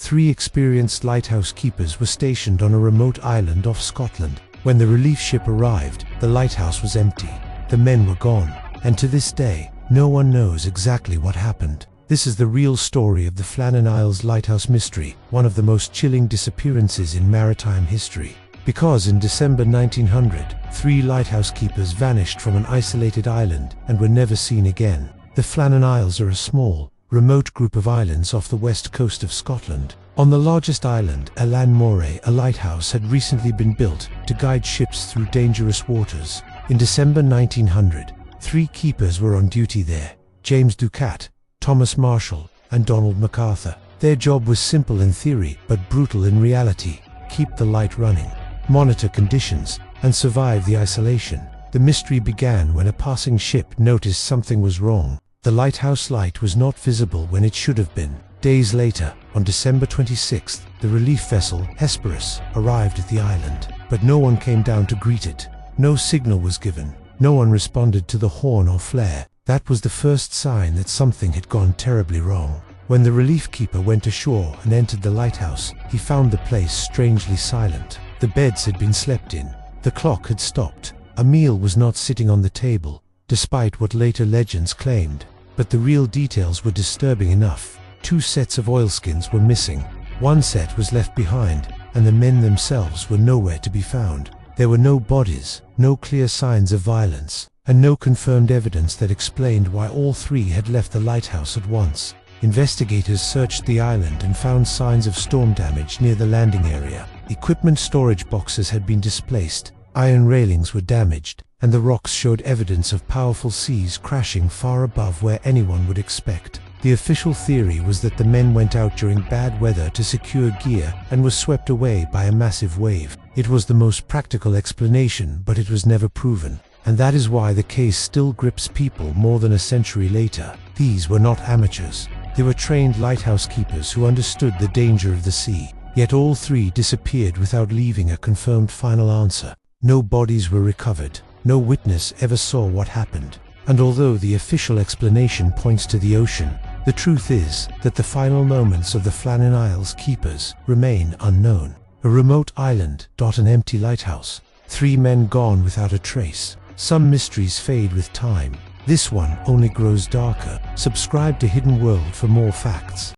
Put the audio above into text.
3 experienced lighthouse keepers were stationed on a remote island off Scotland. When the relief ship arrived, the lighthouse was empty. The men were gone, and to this day, no one knows exactly what happened. This is the real story of the Flannan Isles Lighthouse mystery, one of the most chilling disappearances in maritime history. Because in December 1900, 3 lighthouse keepers vanished from an isolated island and were never seen again. The Flannan Isles are a small, remote group of islands off the west coast of Scotland. On the largest island, Elan Moray, a lighthouse had recently been built to guide ships through dangerous waters. In December 1900, 3 keepers were on duty there: James Ducat, Thomas Marshall, and Donald MacArthur. Their job was simple in theory, but brutal in reality: keep the light running, monitor conditions, and survive the isolation. The mystery began when a passing ship noticed something was wrong. The lighthouse light was not visible when it should have been. Days later, on December 26th, the relief vessel Hesperus arrived at the island, but no one came down to greet it. No signal was given. No one responded to the horn or flare. That was the first sign that something had gone terribly wrong. When the relief keeper went ashore and entered the lighthouse, he found the place strangely silent. The beds had been slept in. The clock had stopped. A meal was not sitting on the table, despite what later legends claimed. But the real details were disturbing enough. 2 sets of oilskins were missing. 1 set was left behind, and the men themselves were nowhere to be found. There were no bodies, no clear signs of violence, and no confirmed evidence that explained why all 3 had left the lighthouse at once. Investigators searched the island and found signs of storm damage near the landing area. Equipment storage boxes had been displaced, iron railings were damaged, and the rocks showed evidence of powerful seas crashing far above where anyone would expect. The official theory was that the men went out during bad weather to secure gear and were swept away by a massive wave. It was the most practical explanation, but it was never proven. And that is why the case still grips people more than a century later. These were not amateurs. They were trained lighthouse keepers who understood the danger of the sea. Yet all 3 disappeared without leaving a confirmed final answer. No bodies were recovered. No witness ever saw what happened. And although the official explanation points to the ocean, the truth is that the final moments of the Flannan Isles keepers remain unknown. A remote island, an empty lighthouse. 3 men gone without a trace. Some mysteries fade with time. This one only grows darker. Subscribe to Hidden World for more facts.